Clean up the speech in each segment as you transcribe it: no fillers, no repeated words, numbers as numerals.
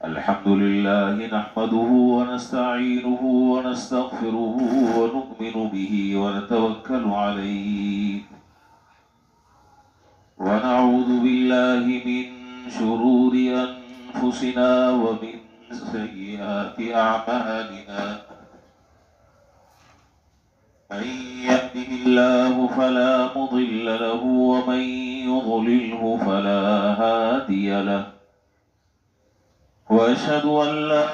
الحمد لله نحمده ونستعينه ونستغفره ونؤمن به ونتوكل عليه ونعوذ بالله من شرور أنفسنا ومن سيئات أعمالنا من يهده الله فلا مضل له ومن يضلله فلا هادي له وأشهد أن لا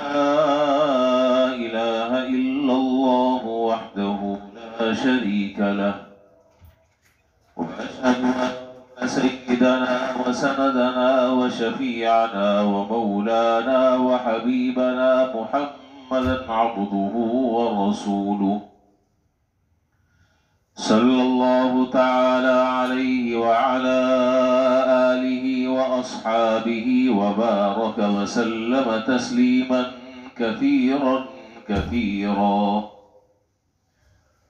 إله إلا الله وحده لا شريك له وأشهد أن سيدنا وسندنا وشفيعنا ومولانا وحبيبنا محمدا عبده ورسوله صلى الله تعالى عليه وعلى آله وأصحابه وبارك وسلم تسليما كثيرا كثيرا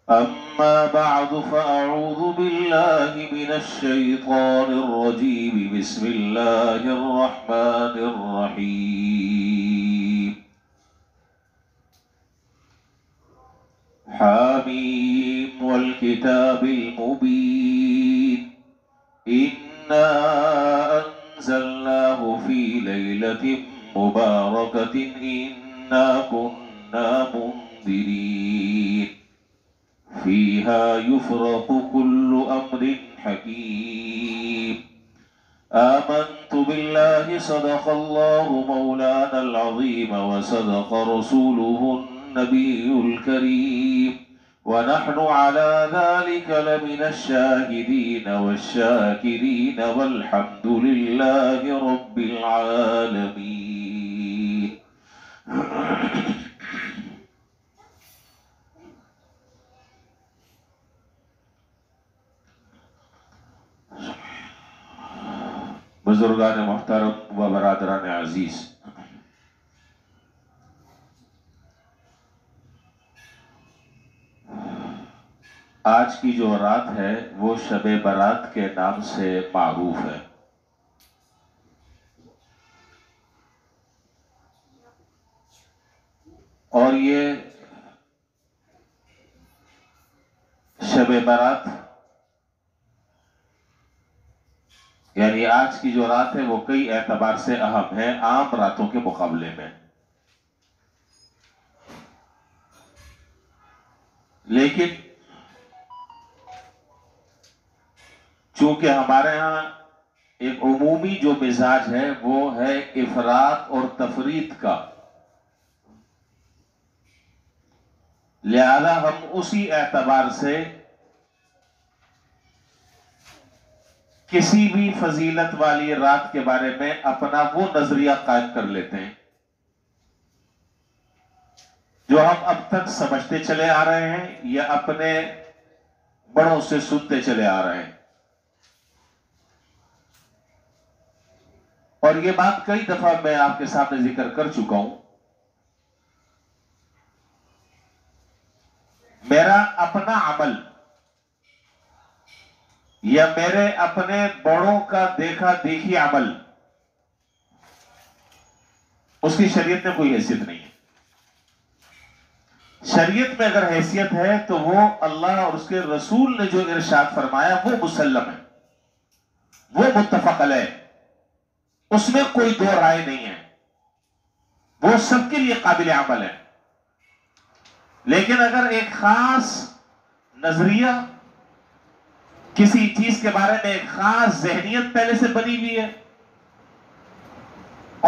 أما بعد فأعوذ بالله من الشيطان الرجيم بسم الله الرحمن الرحيم حميم والكتاب المبين إنا أنزلناه في ليلة مباركة إنا كنا منذرين فيها يفرق كل أمر حكيم آمنت بالله صدق الله مولانا العظيم وصدق رسوله النبي الكريم ونحن على ذلك لمن الشاهدين والشاكرين والحمد لله رب العالمين بزرگان محترم و برادران عزیز، آج کی جو رات ہے وہ شب برات کے نام سے معروف ہے۔ اور یہ شب برات یعنی آج کی جو رات ہے وہ کئی اعتبار سے اہم ہے عام راتوں کے مقابلے میں، لیکن چونکہ ہمارے ہاں ایک عمومی جو مزاج ہے وہ ہے افراط اور تفریط کا، لہذا ہم اسی اعتبار سے کسی بھی فضیلت والی رات کے بارے میں اپنا وہ نظریہ قائم کر لیتے ہیں جو ہم اب تک سمجھتے چلے آ رہے ہیں یا اپنے بڑوں سے سنتے چلے آ رہے ہیں۔ اور یہ بات کئی دفعہ میں آپ کے سامنے ذکر کر چکا ہوں، میرا اپنا عمل یا میرے اپنے بڑوں کا دیکھا دیکھی عمل، اس کی شریعت میں کوئی حیثیت نہیں ہے۔ شریعت میں اگر حیثیت ہے تو وہ اللہ اور اس کے رسول نے جو ارشاد فرمایا وہ مسلم ہے، وہ متفق علیہ، اس میں کوئی دو رائے نہیں ہے، وہ سب کے لیے قابل عمل ہے۔ لیکن اگر ایک خاص نظریہ، کسی چیز کے بارے میں ایک خاص ذہنیت پہلے سے بنی ہوئی ہے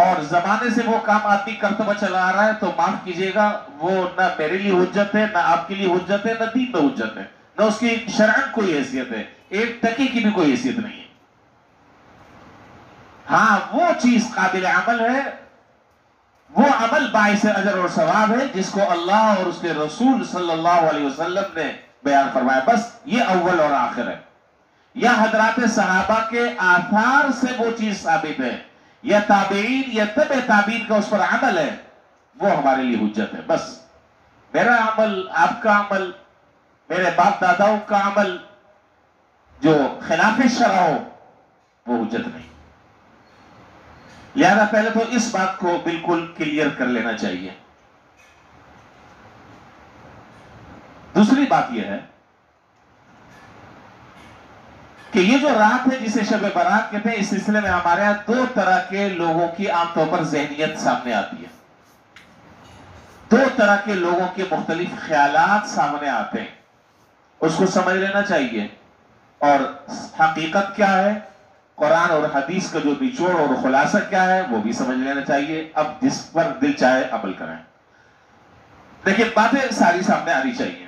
اور زمانے سے وہ کام آدمی کرتا ہوا چلا آ رہا ہے، تو معاف کیجئے گا وہ نہ میرے لیے حجت ہے، نہ آپ کے لیے حجت ہے، نہ دین میں حجت ہے، نہ اس کی شرعن کوئی حیثیت ہے، ایک ٹکی کی بھی کوئی حیثیت نہیں ہے۔ ہاں وہ چیز قابل عمل ہے، وہ عمل باعث اجر اور ثواب ہے جس کو اللہ اور اس کے رسول صلی اللہ علیہ وسلم نے بیان فرمایا، بس یہ اول اور آخر ہے۔ یا حضرات صحابہ کے آثار سے وہ چیز ثابت ہے، یا تابعین یا تبع تابعین کا اس پر عمل ہے، وہ ہمارے لیے حجت ہے۔ بس میرا عمل، آپ کا عمل، میرے باپ داداؤں کا عمل جو خلاف شرع ہو وہ حجت نہیں۔ لہذا پہلے تو اس بات کو بالکل کلیئر کر لینا چاہیے. دوسری بات یہ ہے کہ یہ جو رات ہے جسے شب برات کہتے ہیں، اس سلسلے میں ہمارے یہاں دو طرح کے لوگوں کی عام طور پر ذہنیت سامنے آتی ہے. دو طرح کے لوگوں کے مختلف خیالات سامنے آتے ہیں. اس کو سمجھ لینا چاہیے. اور حقیقت کیا ہے، قرآن اور حدیث کا جو نچوڑ اور خلاصہ کیا ہے، وہ بھی سمجھ لینا چاہیے. اب جس پر دل چاہے عمل کریں، لیکن باتیں ساری سامنے آنی چاہیے.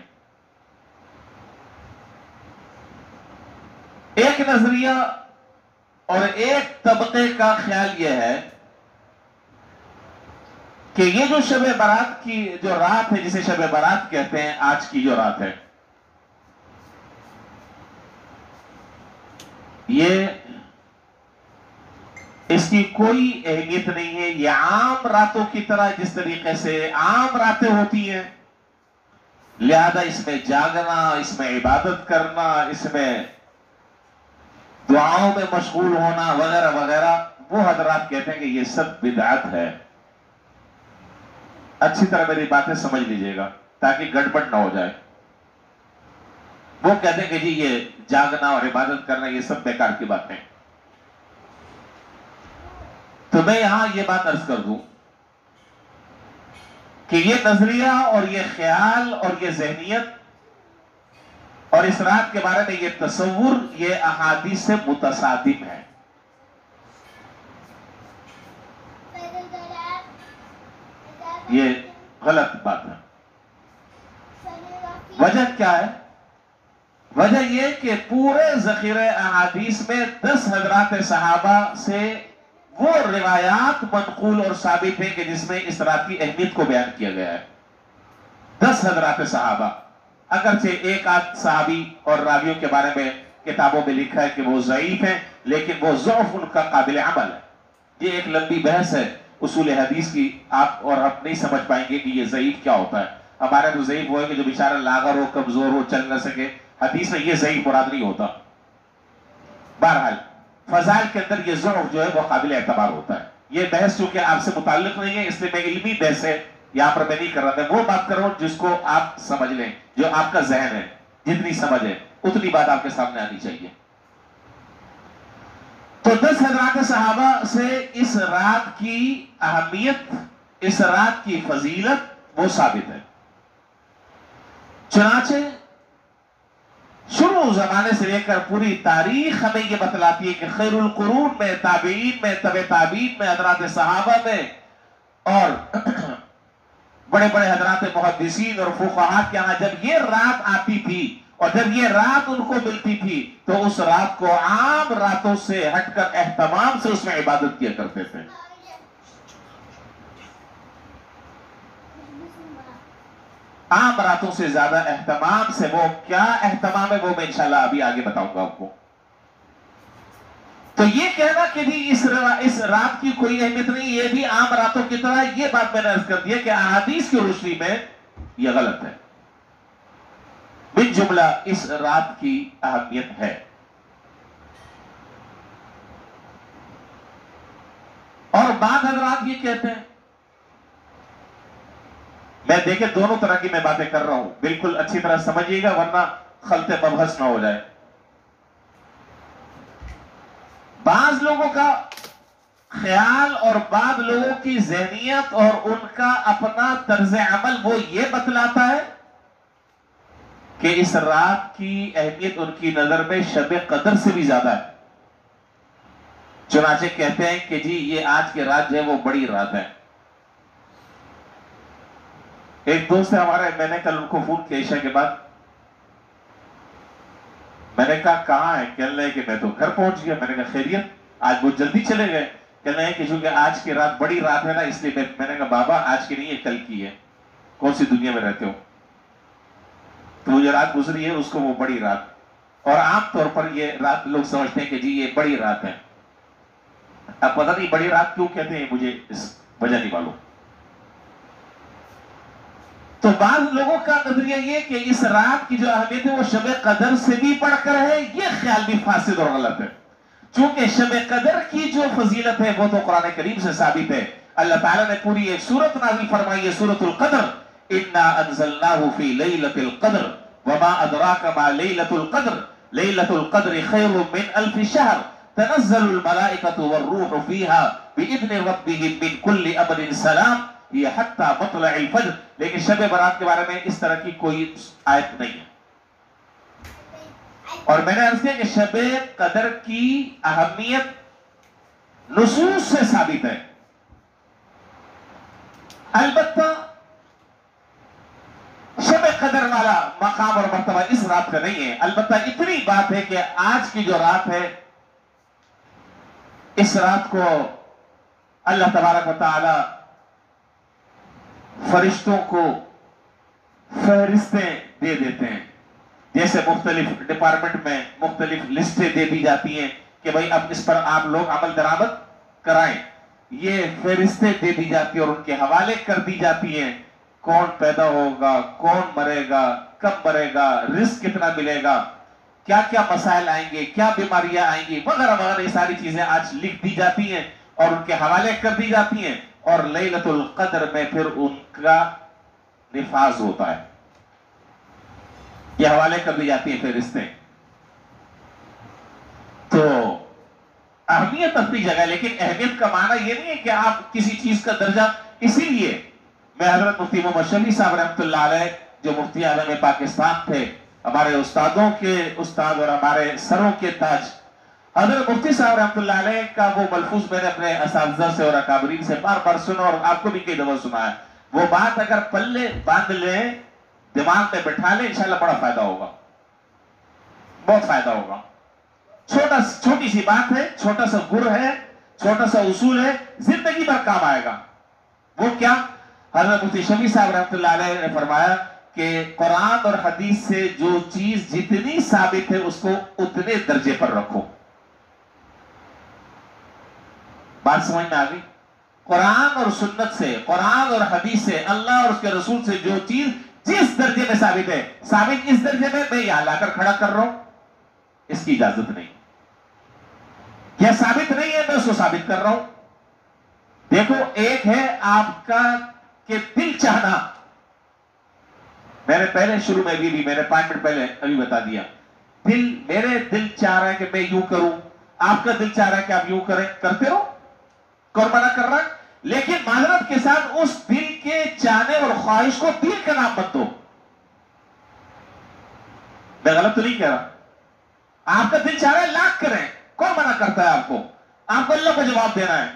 ایک نظریہ اور ایک طبقے کا خیال یہ ہے کہ یہ جو شب برات کی جو رات ہے، جسے شب برات کہتے ہیں، آج کی جو رات ہے، یہ اس کی کوئی اہمیت نہیں ہے. یہ عام راتوں کی طرح جس طریقے سے عام راتیں ہوتی ہیں، لہذا اس میں جاگنا، اس میں عبادت کرنا، اس میں دعاؤں میں مشغول ہونا وغیرہ وغیرہ، وہ حضرات کہتے ہیں کہ یہ سب بدعت ہے. اچھی طرح میری باتیں سمجھ لیجئے گا تاکہ گڑبڑ نہ ہو جائے. وہ کہتے ہیں کہ جی یہ جاگنا اور عبادت کرنا یہ سب بیکار کی باتیں. تو میں یہاں یہ بات عرض کر دوں کہ یہ نظریہ اور یہ خیال اور یہ ذہنیت اور اس رات کے بارے میں یہ تصور، یہ احادیث سے متصادم ہے. یہ غلط بات ہے. وجہ کیا ہے؟ وجہ یہ کہ پورے ذخیرہ احادیث میں 10 حضرات صحابہ سے وہ روایات منقول اور ثابت ہیں کہ جس میں اس رات کی اہمیت کو بیان کیا گیا ہے. 10 حضرات صحابہ. اگرچہ ایک آدھ صحابی اور راویوں کے بارے میں کتابوں میں لکھا ہے کہ وہ ضعیف ہیں، لیکن وہ ضعف ان کا قابل عمل ہے. یہ ایک لمبی بحث ہے اصول حدیث کی، آپ اور آپ نہیں سمجھ پائیں گے کہ یہ ضعیف کیا ہوتا ہے. ہمارے تو ضعیف ہوئے کہ جو بیچارہ لاغر ہو، کمزور ہو، چل نہ سکے. حدیث میں یہ ضعیف مراد نہیں ہوتا. بہرحال فضائل کے اندر یہ ضعف جو ہے وہ قابل اعتبار ہوتا ہے. یہ بحث چونکہ آپ سے متعلق نہیں ہے، اس لیے میں علمی بحث ہے یہاں پر میں نہیں کر رہا. میں وہ بات کر رہا ہوں جس کو آپ سمجھ لیں، جو آپ کا ذہن ہے، جتنی سمجھ ہے اتنی بات آپ کے سامنے آنی چاہیے. تو 10 حضرات صحابہ سے اس رات کی اہمیت، اس رات کی فضیلت وہ ثابت ہے. چنانچہ شروع زمانے سے لے کر پوری تاریخ ہمیں یہ بتلاتی ہے کہ خیر القرون میں، تابعین میں، تبع تابعین میں، حضرات صحابہ میں اور بڑے بڑے حضرات محدثین اور فقہاء کے یہاں جب یہ رات آتی تھی اور جب یہ رات ان کو ملتی تھی تو اس رات کو عام راتوں سے ہٹ کر اہتمام سے اس میں عبادت کیا کرتے تھے. عام راتوں سے زیادہ اہتمام سے. وہ کیا اہتمام ہے وہ میں انشاءاللہ ابھی آگے بتاؤں گا آپ کو. تو یہ کہنا کہ جی اس رات کی کوئی اہمیت نہیں، یہ بھی عام راتوں کی طرح، یہ بات میں نے عرض کر دیا کہ احادیث کی روشنی میں یہ غلط ہے. بن جملہ اس رات کی اہمیت ہے. اور بعض حضرات یہ کہتے ہیں، میں دیکھیں دونوں طرح کی میں باتیں کر رہا ہوں، بالکل اچھی طرح سمجھیے گا ورنہ خلط مبحث نہ ہو جائے. بعض لوگوں کا خیال اور بعض لوگوں کی ذہنیت اور ان کا اپنا طرز عمل وہ یہ بتلاتا ہے کہ اس رات کی اہمیت ان کی نظر میں شب قدر سے بھی زیادہ ہے. چنانچہ کہتے ہیں کہ جی یہ آج کی رات جو ہے وہ بڑی رات ہے. ایک دوست ہے ہمارے، میں نے کل ان کو فون کیا عشاء کے بعد. میں نے کہا کہاں ہے؟ کہنے لگے کہ میں تو گھر پہنچ گیا. میں نے کہا خیریت؟ آج بہت جلدی چلے گئے. کہنے لگے کہ چونکہ آج کی رات بڑی رات ہے نا اس لیے. میں نے کہا بابا آج کی نہیں ہے، کل کی ہے. کون سی دنیا میں رہتے ہو؟ تو وہ جو رات گزری ہے اس کو وہ بڑی رات، اور عام طور پر یہ رات لوگ سمجھتے ہیں کہ جی یہ بڑی رات ہے. اب پتہ نہیں بڑی رات کیوں کہتے ہیں، مجھے اس وجہ نہیں معلوم. تو بعض لوگوں کا نظریہ یہ کہ اس رات کی جو اہمیت ہے وہ شب قدر سے بھی بڑھ کر ہے، یہ خیال بھی فاسد اور غلط ہے. چونکہ شب قدر کی جو فضیلت ہے وہ تو قرآن کریم سے ثابت ہے. اللہ تعالیٰ نے پوری ایک سورت نازل فرمائی ہے، سورۃ القدر. انا انزلناہ فی لیلۃ القدر وما ادراک ما لیلۃ القدر لیلۃ القدر خیر من الف شہر تنزل الملائکۃ والروح فیہا باذن ربہم من کل امر سلام یہ حتی مطلع الفجر. لیکن شب برات کے بارے میں اس طرح کی کوئی آیت نہیں ہے. اور میں نے عرض کیا کہ شب قدر کی اہمیت نصوص سے ثابت ہے. البتہ شب قدر والا مقام اور مرتبہ اس رات کا نہیں ہے. البتہ اتنی بات ہے کہ آج کی جو رات ہے، اس رات کو اللہ تبارک و تعالی فرشتوں کو فہرستیں دے دیتے ہیں. جیسے مختلف ڈپارٹمنٹ میں مختلف لسٹیں دے دی جاتی ہیں کہ بھائی اب اس پر آپ لوگ عمل درآمد کرائیں. یہ فہرستیں دے دی جاتی ہیں اور ان کے حوالے کر دی جاتی ہیں. کون پیدا ہوگا، کون مرے گا، کب مرے گا، رزق کتنا ملے گا، کیا کیا مسائل آئیں گے، کیا بیماریاں آئیں گی، وغیرہ وغیرہ. یہ ساری چیزیں آج لکھ دی جاتی ہیں اور ان کے حوالے کر دی جاتی ہیں. اور لیلۃ القدر میں پھر ان کا نفاذ ہوتا ہے. یہ حوالے کر دی جاتی ہیں فہرستیں. تو اہمیت اپنی جگہ، لیکن اہمیت کا معنی یہ نہیں ہے کہ آپ کسی چیز کا درجہ. اسی لیے میں حضرت مفتی محمد شفیع صاحب رحمۃ اللہ علیہ جو مفتی اعظم پاکستان تھے، ہمارے استادوں کے استاد اور ہمارے سروں کے تاج، حضرت مفتی صاحب رحمۃ اللہ علیہ کا وہ ملفوظ میں نے اپنے اساتذہ سے اور اکابرین سے بار بار سنا اور آپ کو بھی کئی دفعہ سنا ہے. وہ بات اگر پلے باندھ لیں، دماغ میں بٹھا لیں، انشاءاللہ بڑا فائدہ ہوگا، بہت فائدہ ہوگا. چھوٹی سی بات ہے، چھوٹا سا گر ہے، چھوٹا سا اصول ہے، زندگی بھر کام آئے گا. وہ کیا؟ حضرت مفتی شفیع صاحب رحمۃ اللہ علیہ نے فرمایا کہ قرآن اور حدیث سے جو چیز جتنی ثابت ہے اس کو اتنے درجے پر رکھو. بات سمجھ میں آ گئی؟ قرآن اور سنت سے، قرآن اور حدیث سے، اللہ اور اس کے رسول سے جو چیز جس درجے میں ثابت ہے، ثابت اس درجے میں یہاں لا کر کھڑا کر رہا ہوں، اس کی اجازت نہیں. یہ ثابت نہیں ہے، میں اس کو ثابت کر رہا ہوں. دیکھو، ایک ہے آپ کا کہ دل چاہنا. میں نے پہلے شروع میں بھی میں نے 5 منٹ پہلے ابھی بتا دیا. میرے دل چاہ رہا ہے کہ میں یوں کروں، آپ کا دل چاہ رہا ہے کہ آپ یوں کریں، کرتے رہو. کون منع کر رہا ہے؟ لیکن معذرت کے ساتھ اس دل کے چاہنے اور خواہش کو دل کا نام مت دو. میں غلط تو نہیں کہہ رہا. آپ کا دل چاہ رہا ہے لاکھ کریں، کون منع کرتا ہے آپ کو؟ آپ کو اللہ کو جواب دینا ہے.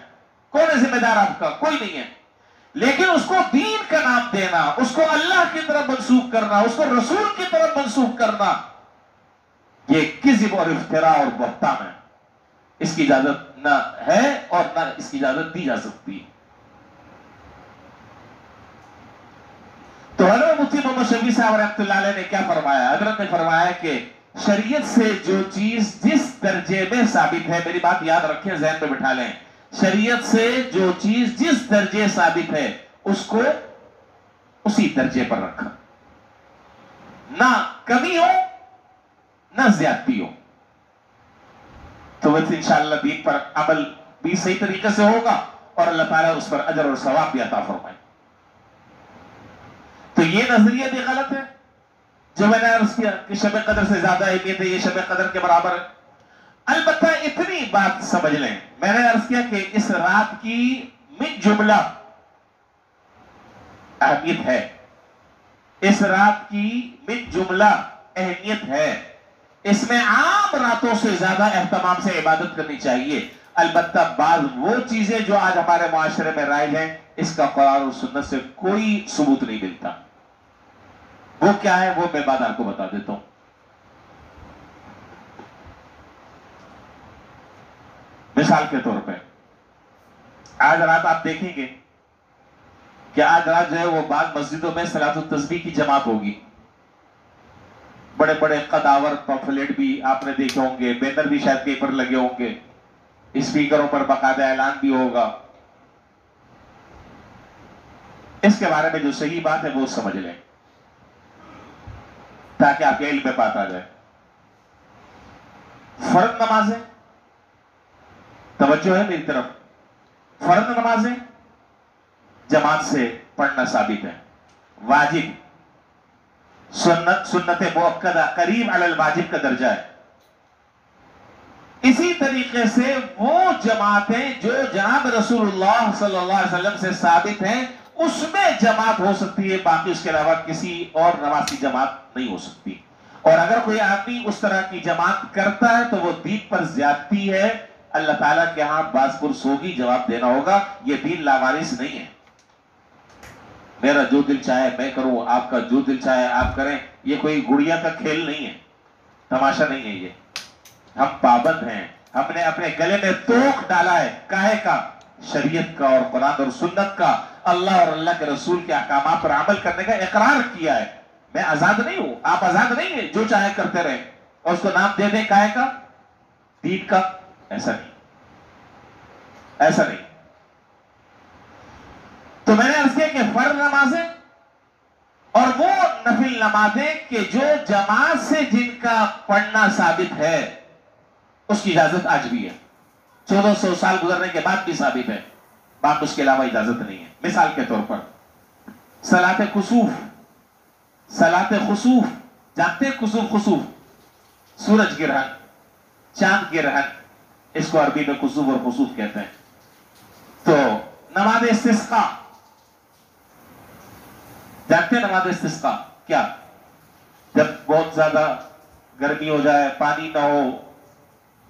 کون ہے ذمہ دار آپ کا؟ کوئی نہیں ہے. لیکن اس کو دین کا نام دینا، اس کو اللہ کی طرف منسوخ کرنا، اس کو رسول کی طرف منسوخ کرنا، یہ کذب اور افتراء اور بہتان ہے. اس کی اجازت نہ ہے اور نہ اس کی اجازت دی جا سکتی. تو حضرت مفتی محمد شفیع صاحب رحمۃ اللہ علیہ نے کیا فرمایا؟ حضرت نے فرمایا کہ شریعت سے جو چیز جس درجے میں ثابت ہے، میری بات یاد رکھیں، ذہن میں بٹھا لیں، شریعت سے جو چیز جس درجے ثابت ہے اس کو اسی درجے پر رکھا. نہ کمی ہو نہ زیادتی ہو. تو بس انشاءاللہ دین پر عمل بھی صحیح طریقے سے ہوگا اور اللہ تعالیٰ اس پر اجر اور ثواب بھی عطا فرمائے. تو یہ نظریہ بھی غلط ہے جو میں نے عرض کیا کہ شب قدر سے زیادہ اہمیت ہے، یہ شب قدر کے برابر ہے. البتہ اتنی بات سمجھ لیں، میں نے عرض کیا کہ اس رات کی من جملہ اہمیت ہے. اس رات کی من جملہ اہمیت ہے. اس میں عام راتوں سے زیادہ اہتمام سے عبادت کرنی چاہیے. البتہ بعض وہ چیزیں جو آج ہمارے معاشرے میں رائج ہیں، اس کا قرآن اور سنت سے کوئی ثبوت نہیں ملتا. وہ کیا ہے وہ میں بعد آپ کو بتا دیتا ہوں. مثال کے طور پہ آج رات آپ دیکھیں گے کہ آج رات جو ہے وہ بعض مسجدوں میں صلاۃ التسبیح کی جماعت ہوگی. بڑے بڑے قداور پمفلیٹ بھی آپ نے دیکھے ہوں گے، بینر بھی شاید کہیں پر لگے ہوں گے، اسپیکروں پر باقاعدہ اعلان بھی ہوگا. اس کے بارے میں جو صحیح بات ہے وہ سمجھ لیں تاکہ آپ کے علم میں بات آ جائے. فرض نمازیں توجہ ہے میری طرف، فرض نمازیں جماعت سے پڑھنا ثابت ہے، واجب سنت مؤکدہ قریب علی الواجب کا درجہ ہے۔ اسی طریقے سے وہ جماعتیں جو جناب رسول اللہ صلی اللہ علیہ وسلم سے ثابت ہیں اس میں جماعت ہو سکتی ہے، باقی اس کے علاوہ کسی اور نماز کی جماعت نہیں ہو سکتی۔ اور اگر کوئی آدمی اس طرح کی جماعت کرتا ہے تو وہ دین پر زیادتی ہے، اللہ تعالیٰ کے ہاں باز پرس ہوگی، جواب دینا ہوگا۔ یہ دین لاوارث نہیں ہے، میرا جو دل چاہے میں کروں، آپ کا جو دل چاہے آپ کریں، یہ کوئی گڑیا کا کھیل نہیں ہے، تماشا نہیں ہے یہ۔ ہم پابند ہیں، ہم نے اپنے گلے میں توق ڈالا ہے، کاہے کا؟ شریعت کا اور قرآن اور سنت کا، اللہ اور اللہ کے رسول کے احکامات پر عمل کرنے کا اقرار کیا ہے۔ میں آزاد نہیں ہوں، آپ آزاد نہیں ہیں، جو چاہے کرتے رہیں اور اس کو نام دے دیں کاہے کا؟ دین کا۔ ایسا نہیں، ایسا نہیں۔ تو میں نے عرض کیا کہ فرض نمازیں اور وہ نفل نمازیں کہ جو جماعت سے جن کا پڑھنا ثابت ہے اس کی اجازت آج بھی ہے، 1400 سال گزرنے کے بعد بھی ثابت ہے، باقی اس کے علاوہ اجازت نہیں ہے۔ مثال کے طور پر صلاۃ کسوف، صلاۃ خسوف، جانتے ہیں کسوف؟ خسوف سورج گرہن، چاند گرہن، اس کو عربی میں کسوف اور خسوف کہتے ہیں۔ تو نماز استسقاء، جانتے ہیں نماز استسقاء کیا؟ جب بہت زیادہ گرمی ہو جائے، پانی نہ ہو،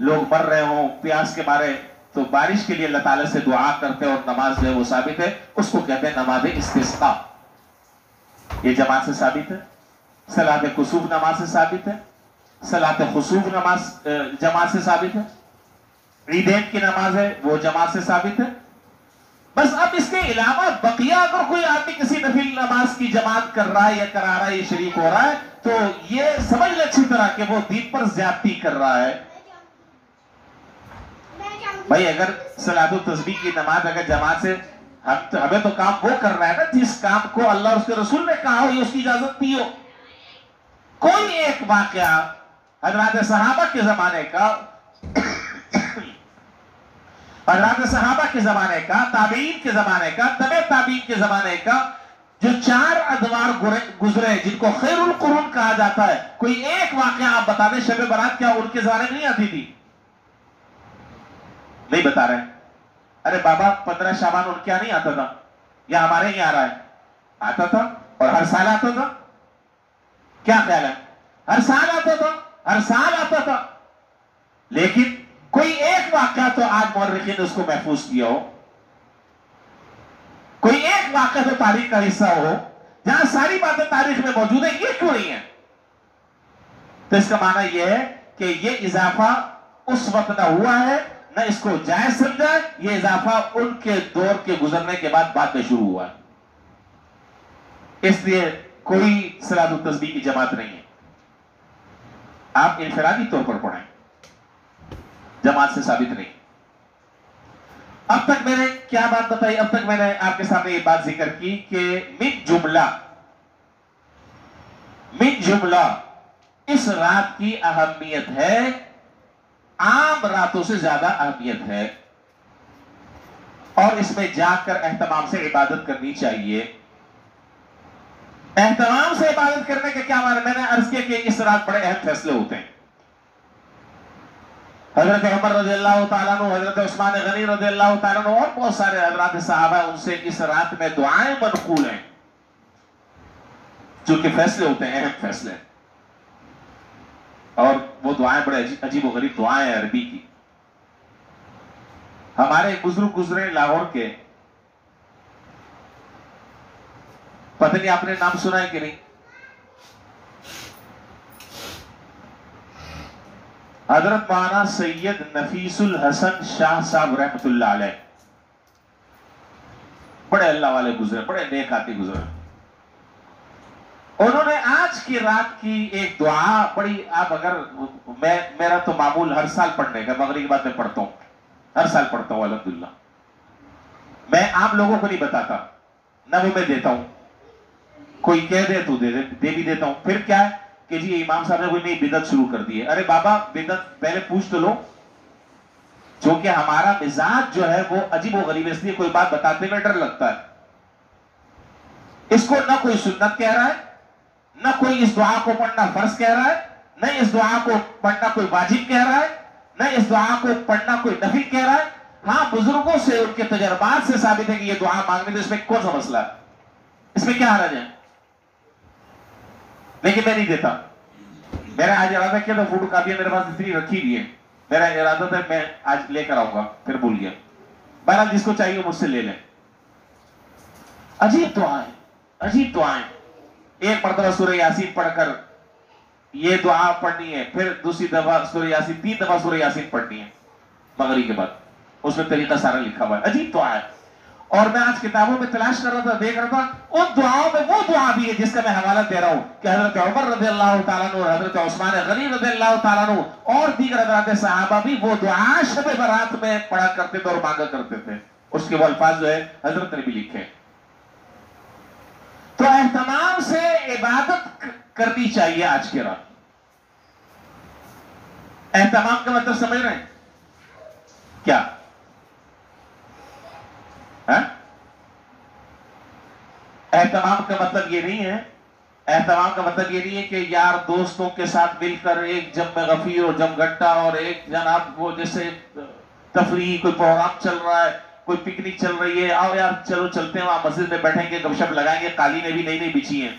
لوگ مر رہے ہوں پیاس کے مارے، تو بارش کے لیے اللہ تعالیٰ سے دعا کرتے ہیں اور نماز جو ہے وہ ثابت ہے، اس کو کہتے ہیں نماز استسقاء۔ یہ جماعت سے ثابت ہے۔ صلاۃ کسوف نماز سے ثابت ہے، صلاۃ خسوف نماز جماعت سے ثابت ہے، عیدین کی نماز ہے وہ جماعت سے ثابت ہے۔ بس اب اس کے علاوہ بقیہ اگر کوئی آدمی کسی نفل نماز کی جماعت کر رہا ہے یا کرا رہا ہے یا شریک ہو رہا ہے تو یہ سمجھ لے اچھی طرح کہ وہ دین پر زیادتی کر رہا ہے۔ بھائی اگر صلاۃ التسبیح کی نماز اگر جماعت سے، ہمیں تو کام وہ کر رہا ہے نا جس کام کو اللہ اور اس کے رسول نے کہا ہو یا اس کی اجازت دی ہو۔ کوئی ایک واقعہ حضرات صحابہ کے زمانے کا، حضرات صحابہ کے زمانے کا، تابعین کے زمانے کا، تبع تابعین کے زمانے کا، جو 4 ادوار گزرے جن کو خیر القرون کہا جاتا ہے، کوئی ایک واقعہ آپ بتا دیں شب برات کیا ان کے زمانے میں نہیں آتی تھی؟ نہیں بتا رہے؟ ارے بابا 15 شعبان ان کیا نہیں آتا تھا؟ یا ہمارے ہی آ رہا ہے؟ آتا تھا، اور ہر سال آتا تھا۔ کیا خیال ہے؟ ہر سال آتا تھا، ہر سال آتا تھا۔ لیکن کوئی ایک واقعہ تو آج مورخین نے اس کو محفوظ کیا ہو، کوئی ایک واقعہ تو تاریخ کا حصہ ہو جہاں ساری باتیں تاریخ میں موجود ہیں، یہ کیوں نہیں ہے؟ تو اس کا معنی یہ ہے کہ یہ اضافہ اس وقت نہ ہوا ہے نہ اس کو جائز سمجھا ہے، یہ اضافہ ان کے دور کے گزرنے کے بعد میں شروع ہوا ہے۔ اس لیے کوئی صلاۃ التسبیح کی جماعت نہیں ہے، آپ انفرادی طور پر پڑھیں، جماعت سے ثابت نہیں۔ اب تک میں نے کیا بات بتائی؟ اب تک میں نے آپ کے سامنے یہ بات ذکر کی کہ من جملہ اس رات کی اہمیت ہے، عام راتوں سے زیادہ اہمیت ہے، اور اس میں جا کر اہتمام سے عبادت کرنی چاہیے۔ اہتمام سے عبادت کرنے کا کیا معنی؟ میں نے عرض کیا کہ اس رات بڑے اہم فیصلے ہوتے ہیں۔ حضرت عمر رضی اللہ تعالیٰ عنہ، حضرت عثمان غنی رضی اللہ تعالیٰ عنہ اور بہت سارے حضرات صحابہ ان سے اس رات میں دعائیں منقول ہیں، جو کہ فیصلے ہوتے ہیں، اہم فیصلے، اور وہ دعائیں بڑے عجیب و غریب دعائیں ہیں عربی کی۔ ہمارے بزرگ گزرے لاہور کے، پتہ نہیں آپ نے نام سنا ہے کہ نہیں، حضرت مولانا سید نفیس الحسن شاہ صاحب رحمۃ اللہ علیہ، بڑے اللہ والے گزرے، بڑے نیک آدمی گزرے۔ انہوں نے آج کی رات کی ایک دعا بڑی، آپ اگر میرا تو معمول ہر سال پڑھنے کا، مغرب کے بعد میں پڑھتا ہوں، ہر سال پڑھتا ہوں الحمدللہ، میں عام لوگوں کو نہیں بتاتا، نہ وہ میں دیتا ہوں، کوئی کہہ دے تو دے بھی دیتا ہوں۔ پھر کیا ہے کہ جی امام صاحب نے کوئی نئی بدعت شروع کر دی ہے، ارے بابا بدعت پہلے پوچھ تو لو، چونکہ ہمارا مزاج جو ہے وہ عجیب و غریب، اس لیے کوئی بات بتاتے میں ڈر لگتا ہے. اس کو نہ کوئی سنت کہہ رہا ہے، نہ کوئی اس دعا کو پڑھنا فرض کہہ رہا ہے، نہ اس دعا کو پڑھنا کوئی واجب کہہ رہا ہے، نہ اس دعا کو پڑھنا کوئی نفل کہہ رہا ہے. ہاں بزرگوں سے ان کے تجربات سے ثابت ہے کہ یہ دعا مانگنے میں اس میں کون سا مسئلہ ہے، اس میں کیا حرج ہے. لیکن میں نہیں دیتا. میرا آج ارادہ کیا تھا، فوٹو کاپیاں میرے پاس اتنی رکھی بھی ہے، میرا ارادہ تھا میں آج لے کر آؤں گا، پھر بھول گیا. بہرحال جس کو چاہیے مجھ سے لے لیں. عجیب دعائیں، عجیب دعائیں. ایک مرتبہ سورہ یاسین پڑھ کر یہ دعا پڑھنی ہے، پھر دوسری دفعہ سورہ یاسین، 3 دفعہ سورہ یاسین پڑھنی ہے مغرب کے بعد. اس میں طریقہ سارا لکھا ہوا ہے. عجیب دعا ہے. اور میں آج کتابوں میں تلاش کر رہا تھا، دیکھ رہا تھا ان دعاؤں میں وہ دعا بھی ہے جس کا میں حوالہ دے رہا ہوں کہ حضرت عمر رضی اللہ تعالیٰ عنہ اور حضرت عثمان غنی رضی اللہ تعالیٰ عنہ اور دیگر حضرات صحابہ بھی وہ دعا شب برات میں پڑھا کرتے تھے اور مانگا کرتے تھے. اس کے وہ الفاظ جو ہے حضرت نے بھی لکھے. تو اہتمام سے عبادت کرنی چاہیے آج کے رات. اہتمام کا مطلب سمجھ رہے ہیں کیا؟ اہتمام کا مطلب یہ نہیں ہے، اہتمام کا مطلب یہ نہیں ہے کہ یار دوستوں کے ساتھ مل کر ایک جم غفیر اور جم گھٹا اور ایک جناب وہ جیسے تفریح، کوئی پروگرام چل رہا ہے، کوئی پکنک چل رہی ہے، آؤ یار چلو چلتے ہیں وہاں مسجد میں بیٹھیں گے، گپ شپ لگائیں گے، قالینیں بھی نئی نئی بچھی ہیں،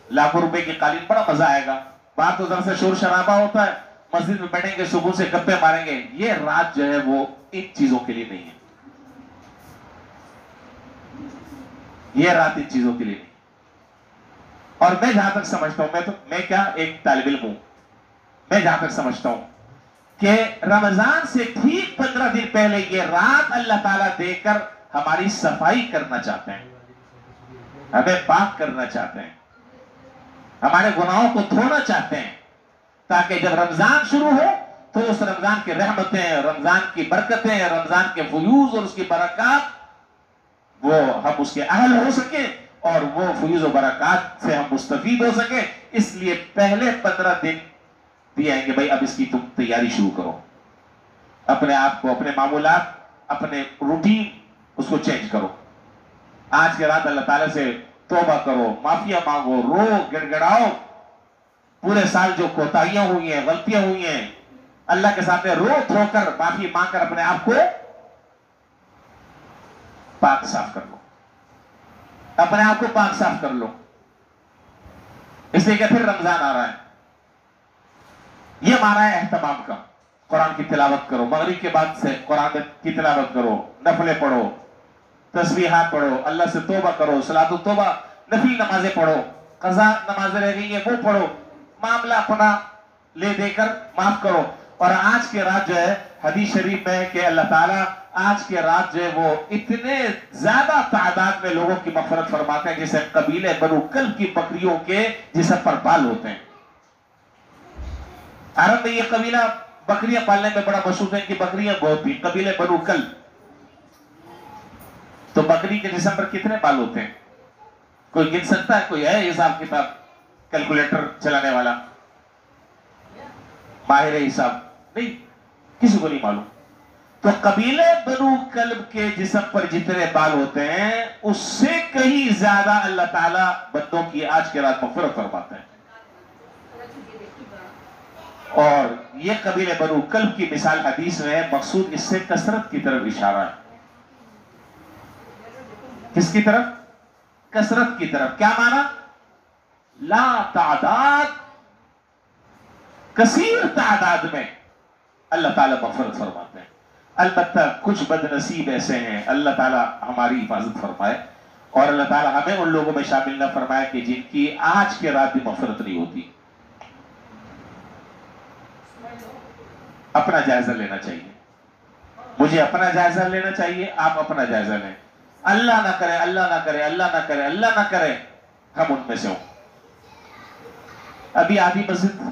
لاکھوں روپے کی قالین، بڑا مزہ آئے گا. باہر تو ذرا سے شور شرابہ ہوتا ہے، مسجد میں بیٹھیں گے، صبح سے گپے ماریں گے. یہ رات جو ہے وہ ان چیزوں کے لیے نہیں ہے. یہ رات ان چیزوں کے لیے نہیں. اور میں جہاں تک سمجھتا ہوں، میں کیا ایک طالب علم ہوں، میں جہاں تک سمجھتا ہوں کہ رمضان سے ٹھیک 15 دن پہلے یہ رات اللہ تعالیٰ دے کر ہماری صفائی کرنا چاہتے ہیں، ہمیں پاک کرنا چاہتے ہیں، ہمارے گناہوں کو دھونا چاہتے ہیں، تاکہ جب رمضان شروع ہو تو اس رمضان کی رحمتیں، رمضان کی برکتیں، رمضان کے فیوز اور اس کی برکات وہ ہم اس کے اہل ہو سکے اور وہ فیوز و برکات سے ہم مستفید ہو سکے. اس لیے پہلے 15 دن دیے آئیں گے بھائی اب اس کی تم تیاری شروع کرو، اپنے آپ کو، اپنے معمولات، اپنے روٹین اس کو چینج کرو. آج کے رات اللہ تعالیٰ سے توبہ کرو، معافیہ مانگو، رو گڑ گڑاؤ، پورے سال جو کوتاہیاں ہوئی ہیں، غلطیاں ہوئی ہیں، اللہ کے سامنے رو دھو کر معافی مانگ کر اپنے آپ کو پاک صاف کر لو، اپنے آپ کو پاک صاف کر لو. اس لیے کہ پھر رمضان آ رہا ہے. یہ معنی ہے اہتمام کا. قرآن کی تلاوت کرو، مغرب کے بعد سے قرآن کی تلاوت کرو، نفلیں پڑھو، تسبیحات پڑھو، اللہ سے توبہ کرو، صلاۃ التوبہ، نفل نمازیں پڑھو، قضا نمازیں رہ گئی ہیں وہ پڑھو، معاملہ اپنا لے دے کر معاف کرو. اور آج کے رات جو ہے حدیث شریف میں ہے کہ اللہ تعالیٰ آج کے رات جو ہے وہ اتنے زیادہ تعداد میں لوگوں کی مغفرت فرماتے ہیں جیسے قبیلے بنو کلب کی بکریوں کے جسم پر بال ہوتے ہیں. عرب میں یہ قبیلہ بکریاں پالنے میں بڑا مشہور ہے، ان کی بکریاں بہت تھی، قبیلے بنو کلب. تو بکری کے جسم پر کتنے بال ہوتے ہیں کوئی گن سکتا ہے؟ کوئی ہے حساب کتاب کیلکولیٹر چلانے والا ماہر حساب؟ نہیں، کسی کو نہیں معلوم. تو قبیلے بنو کلب کے جسم پر جتنے بال ہوتے ہیں اس سے کہیں زیادہ اللہ تعالیٰ بندوں کی آج کے رات مغفرت فرماتے ہیں. اور یہ قبیلے بنو کلب کی مثال حدیث میں ہے. مقصود اس سے کثرت کی طرف اشارہ ہے. کس کی طرف؟ کثرت کی طرف. کیا معنی؟ لا تعداد، کثیر تعداد میں اللہ تعالیٰ مغفرت فرماتے ہیں. البتہ کچھ بد نصیب ایسے ہیں، اللہ تعالیٰ ہماری حفاظت فرمائے اور اللہ تعالیٰ ہمیں ان لوگوں میں شامل نہ فرمائے کہ جن کی آج کے رات بھی مغفرت نہیں ہوتی. اپنا جائزہ لینا چاہیے، مجھے اپنا جائزہ لینا چاہیے، آپ اپنا جائزہ لیں. اللہ نہ کرے، اللہ نہ کرے، اللہ نہ کرے، اللہ نہ کرے ہم ان میں سے ہوں. ابھی آدھی مسجد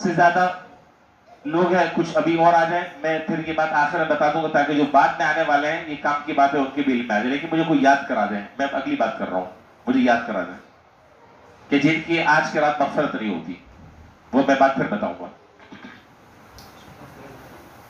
سے زیادہ لوگ ہیں، کچھ ابھی اور آ جائیں. میں پھر یہ بات آخر میں بتا دوں گا تاکہ جو بعد میں آنے والے ہیں یہ کام کی بات ہے ان کے بھی علم میں آ جائے. لیکن مجھے کوئی یاد کرا دیں، میں اگلی بات کر رہا ہوں، مجھے یاد کرا دیں کہ جن کی آج کے رات مغفرت نہیں ہوتی، وہ میں بات پھر بتاؤں گا.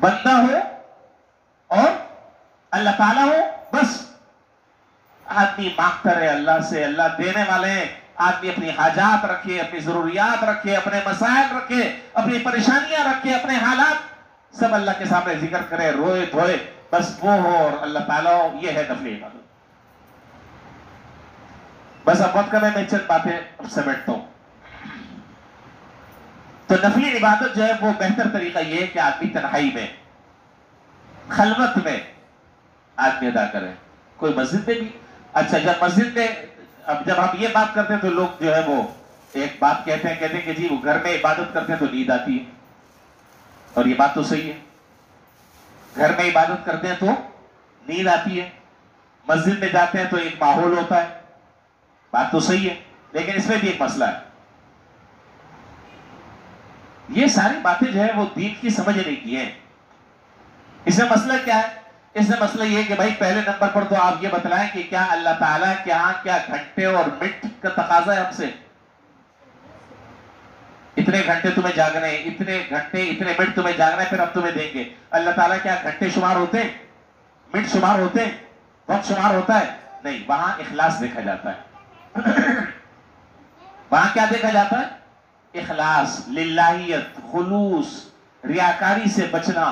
بندہ ہو اور اللہ تعالیٰ ہو، بس آدمی مانگتا رہے اللہ سے، اللہ دینے والے ہیں، آدمی اپنی حاجات رکھے، اپنی ضروریات رکھے، اپنے مسائل رکھے، اپنی پریشانیاں رکھے، اپنے حالات سب اللہ کے سامنے ذکر کرے، روئے دھوئے، بس وہ ہو اور اللہ تعالیٰ ہو، یہ ہے نفلی عبادت۔ بس اب وقت کا میں چند باتیں سمیٹتا ہوں۔ تو نفلی عبادت جو ہے وہ بہتر طریقہ یہ ہے کہ آدمی تنہائی میں، خلوت میں آدمی ادا کرے۔ کوئی مسجد میں بھی، اچھا جب مسجد میں، اب جب ہم یہ بات کرتے ہیں تو لوگ جو ہے وہ ایک بات کہتے ہیں کہ جی وہ گھر میں عبادت کرتے ہیں تو نیند آتی ہے، اور یہ بات تو صحیح ہے، گھر میں عبادت کرتے ہیں تو نیند آتی ہے، مسجد میں جاتے ہیں تو ایک ماحول ہوتا ہے، بات تو صحیح ہے، لیکن اس میں بھی ایک مسئلہ ہے۔ یہ ساری باتیں جو ہے وہ دین کی سمجھ نہیں کی ہیں۔ اس میں مسئلہ کیا ہے؟ اس میں مسئلہ یہ ہے کہ بھائی پہلے نمبر پر تو آپ یہ بتلائیں کہ کیا اللہ تعالیٰ کے ہاں کیا گھنٹے اور منٹ کا تقاضا ہے ہم سے؟ اتنے گھنٹے تمہیں جاگنے ہیں، اتنے گھنٹے اتنے منٹ تمہیں جاگنا ہے، پھر ہم تمہیں دیں گے۔ اللہ تعالیٰ کیا گھنٹے شمار ہوتے ہیں، منٹ شمار ہوتے ہیں، وقت شمار ہوتا ہے؟ نہیں، وہاں اخلاص دیکھا جاتا ہے۔ وہاں کیا دیکھا جاتا ہے؟ اخلاص، للہیت، خلوص، ریاکاری سے بچنا،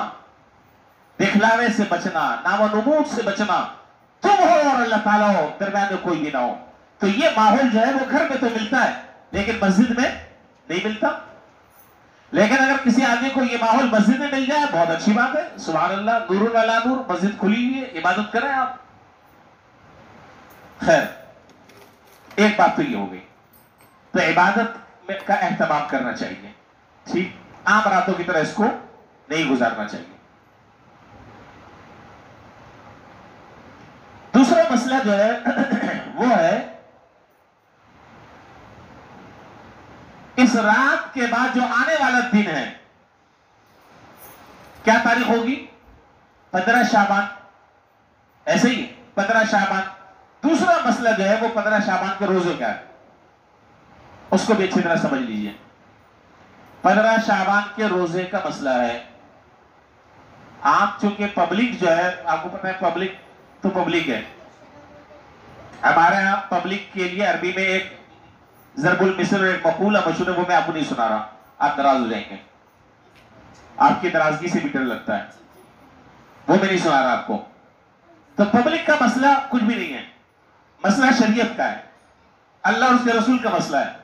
دکھلاوے سے بچنا، نام و نمود سے بچنا، تم ہو اور اللہ تعالیٰ ہو، درمیان میں کوئی بھی نہ ہو۔ تو یہ ماحول جو ہے وہ گھر میں تو ملتا ہے لیکن مسجد میں نہیں ملتا۔ لیکن اگر کسی آدمی کو یہ ماحول مسجد میں مل جائے بہت اچھی بات ہے، سبحان اللہ، نور علی نور، مسجد کھلی ہوئی ہے، عبادت کریں آپ۔ خیر، ایک بات تو یہ ہو گئی، تو عبادت کا اہتمام کرنا چاہیے، ٹھیک، عام راتوں کی طرح اس کو نہیں گزارنا چاہیے۔ دوسرا مسئلہ جو ہے وہ ہے اس رات کے بعد جو آنے والا دن ہے، کیا تاریخ ہوگی؟ 15 شعبان، ایسے ہی 15 شعبان۔ دوسرا مسئلہ جو ہے وہ 15 شعبان کے روزے کا ہے، اس کو بھی اچھی طرح سمجھ لیجئے۔ 15 شعبان کے روزے کا مسئلہ ہے۔ آپ چونکہ پبلک جو ہے، آپ کو پتہ ہے پبلک تو پبلک ہے، ہمارے ہاں پبلک کے لیے عربی میں ایک ضرب المثل اور ایک مقولہ مشہور ہے، وہ میں آپ کو نہیں سنا رہا، آپ ناراض ہو جائیں گے، آپ کی ناراضگی سے بھی ڈر لگتا ہے، وہ میں نہیں سنا رہا آپ کو۔ تو پبلک کا مسئلہ کچھ بھی نہیں ہے، مسئلہ شریعت کا ہے، اللہ اور اس کے رسول کا مسئلہ ہے۔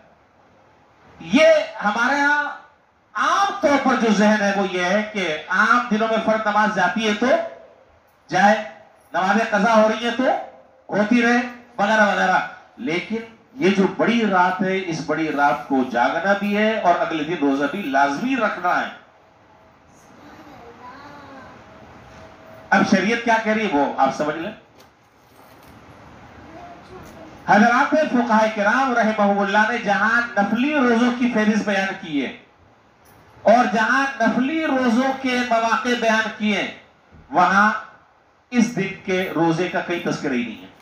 یہ ہمارے ہاں عام طور پر جو ذہن ہے وہ یہ ہے کہ عام دنوں میں فرض نماز جاتی ہے تو جائے، نمازیں قضا ہو رہی ہیں تو ہوتی رہے، وغیرہ وغیرہ، لیکن یہ جو بڑی رات ہے، اس بڑی رات کو جاگنا بھی ہے اور اگلے دن روزہ بھی لازمی رکھنا ہے۔ اب شریعت کیا کہہ رہی ہے وہ آپ سمجھ لیں۔ حضرات فقہاء کرام رحمہ اللہ نے جہاں نفلی روزوں کی فہرست بیان کی ہے اور جہاں نفلی روزوں کے مواقع بیان کیے، وہاں اس دن کے روزے کا کوئی تذکرہ ہی نہیں ہے۔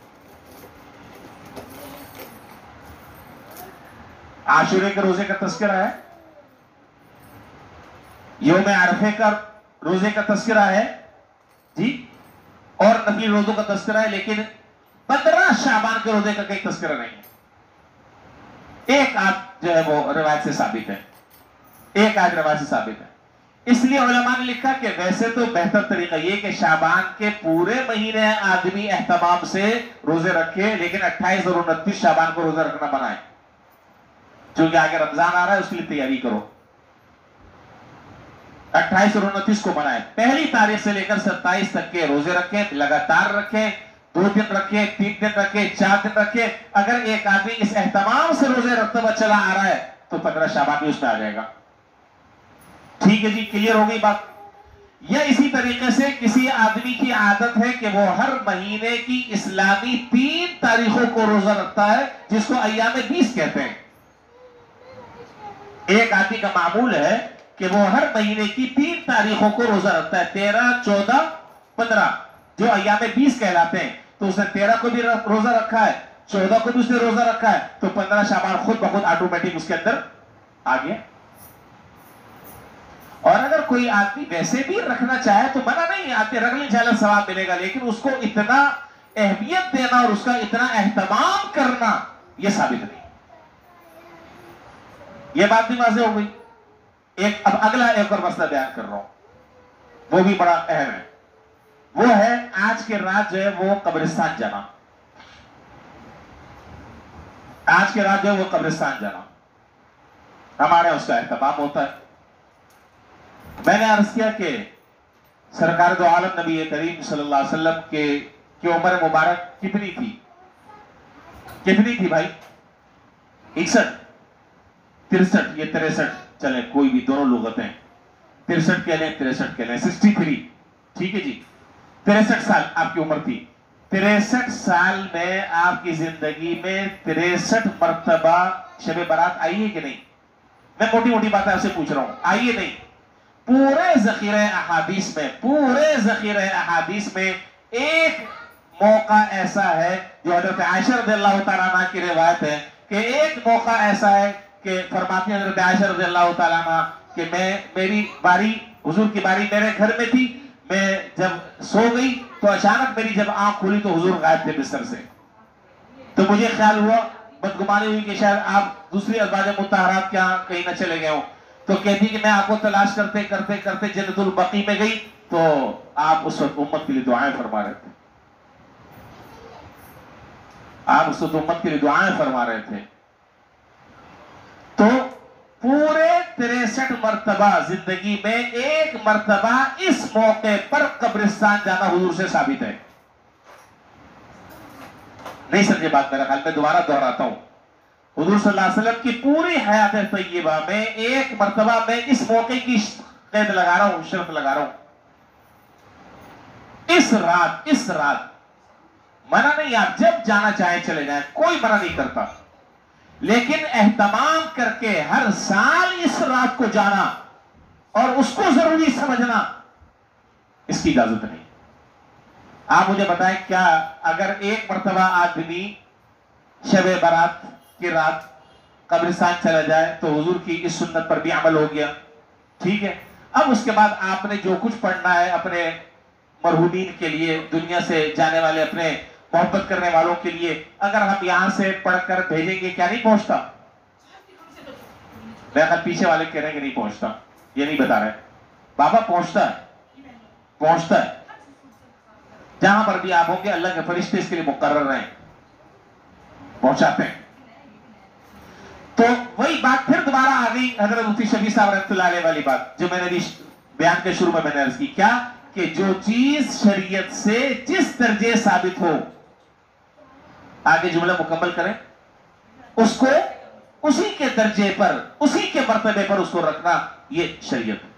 عاشورے کے روزے کا تذکرہ ہے، یوم عرفے کا روزے کا تذکرہ ہے، جی، اور نفلی روزوں کا تذکرہ ہے، لیکن 15 شعبان کے روزے کا کوئی تذکرہ نہیں ہے۔ ایک آدھ جو ہے وہ روایت سے ثابت ہے، ایک آدھ روایت سے ثابت ہے۔ اس لیے علماء نے لکھا کہ ویسے تو بہتر طریقہ یہ کہ شعبان کے پورے مہینے آدمی اہتمام سے روزے رکھے، لیکن 28 اور 29 شعبان کو روزہ رکھنا بنائے، چونکہ آگے رمضان آ رہا ہے، اس کے لیے تیاری کرو۔ 28 اور 29 کو بنائے، پہلی تاریخ سے لے کر 27 تک کے روزے رکھیں، لگاتار رکھیں، 2 دن رکھیں، 3 دن رکھیں، 4 دن رکھیں۔ اگر ایک آدمی اس اہتمام سے روزے رکھتا ہوا چلا آ رہا ہے تو 15 شعبان بھی اس میں آ جائے گا۔ ٹھیک ہے جی، کلیئر ہو گئی بات؟ یا اسی طریقے سے کسی آدمی کی عادت ہے کہ وہ ہر مہینے کی اسلامی 3 تاریخوں کو روزہ رکھتا ہے، جس کو ایام 20 کہتے ہیں۔ ایک آدمی کا معمول ہے کہ وہ ہر مہینے کی 3 تاریخوں کو روزہ رکھتا ہے، 13، 14، 15، جو ایام 20 کہلاتے ہیں۔ تو اس نے 13 کو بھی روزہ رکھا ہے، 14 کو بھی اس نے روزہ رکھا ہے، تو 15 شعبان خود بخود آٹومیٹک اس کے اندر آ گیا۔ اور اگر کوئی آدمی ویسے بھی رکھنا چاہے تو منع نہیں ہے، آتے رکھ لیں انشاءاللہ ثواب ملے گا، لیکن اس کو اتنا اہمیت دینا اور اس کا اتنا اہتمام کرنا یہ ثابت نہیں۔ یہ بات بھی واضح ہو گئی۔ اب اگلا ایک اور مسئلہ بیان کر رہا ہوں، وہ بھی بڑا اہم ہے، وہ ہے آج کے رات جو ہے وہ قبرستان جانا۔ آج کے رات جو ہے وہ قبرستان جانا ہمارے اس کا اہتمام ہوتا ہے۔ میں نے عرض کیا کہ سرکار دو عالم نبی کریم صلی اللہ علیہ وسلم کی عمر مبارک کتنی تھی بھائی؟ 61 63 یہ 63 چلیں، کوئی بھی دونوں لغتیں، 63 کہہ لیں 63 کہہ لیں، 63 ٹھیک ہے جی، 63 سال آپ کی عمر تھی۔ 63 سال میں آپ کی زندگی میں 63 مرتبہ شب برات آئی ہے کہ نہیں؟ میں موٹی موٹی باتیں آپ سے پوچھ رہا ہوں، آئی ہے نہیں؟ پورے ذخیرہ احادیث میں ایک موقع ایسا ہے جو حضرت عائشہ رضی اللہ تعالیٰ عنہ کی روایت ہے کہ ایک موقع ایسا ہے کہ فرماتی ہیں حضرت عائشہ رضی اللہ تعالیٰ عنہ کہ میری باری، حضور کی باری میرے گھر میں تھی، میں جب سو گئی تو اچانک میری جب آنکھ کھلی تو حضور غائب تھے بستر سے، تو مجھے خیال ہوا، بدگمانی ہوئی کہ شاید آپ دوسری ازواج مطہرات کے ہاں کہیں نہ چلے گئے ہوں، تو کہتی کہ میں آپ کو تلاش کرتے کرتے کرتے جنت البقیع میں گئی تو آپ اس وقت امت کے لیے دعائیں فرما رہے تھے، آپ اس وقت امت کے لیے دعائیں فرما رہے تھے۔ تو پورے 63 مرتبہ زندگی میں ایک مرتبہ اس موقع پر قبرستان جانا حضور سے ثابت ہے۔ نہیں سمجھے بات میرا خیال میں دوبارہ دہراتا ہوں، حضور صلی اللہ علیہ وسلم کی پوری حیات طیبہ میں ایک مرتبہ میں اس موقع کی قید لگا رہا ہوں، شرط لگا رہا ہوں، اس رات منع نہیں، آپ جب جانا چاہیں چلے جائیں، کوئی منع نہیں کرتا، لیکن اہتمام کر کے ہر سال اس رات کو جانا اور اس کو ضروری سمجھنا، اس کی اجازت نہیں۔ آپ مجھے بتائیں کیا اگر ایک مرتبہ آدمی شب برات کی رات قبرستان چلا جائے تو حضور کی اس سنت پر بھی عمل ہو گیا، ٹھیک ہے؟ اب اس کے بعد آپ نے جو کچھ پڑھنا ہے اپنے مرحومین کے لیے، دنیا سے جانے والے اپنے محبت کرنے والوں کے لیے، اگر ہم یہاں سے پڑھ کر بھیجیں گے کیا نہیں پہنچتا؟ میں خیال پیچھے والے کہہ رہے ہیں کہ نہیں پہنچتا، یہ نہیں بتا رہے بابا، پہنچتا ہے جہاں پر بھی آپ ہوں گے، اللہ کے فرشتے اس کے لیے مقرر رہیں، پہنچاتے ہیں۔ تو وہی بات پھر دوبارہ آ گئی حضرت مفتی شفیع صاحب رحمۃ اللہ علیہ والی بات جو میں نے بیان کے شروع میں نے عرض کی، کیا کہ جو چیز شریعت سے جس درجے ثابت ہو، آگے جملہ مکمل کریں، اس کو اسی کے درجے پر، اسی کے مرتبے پر اس کو رکھنا، یہ شریعت ہے۔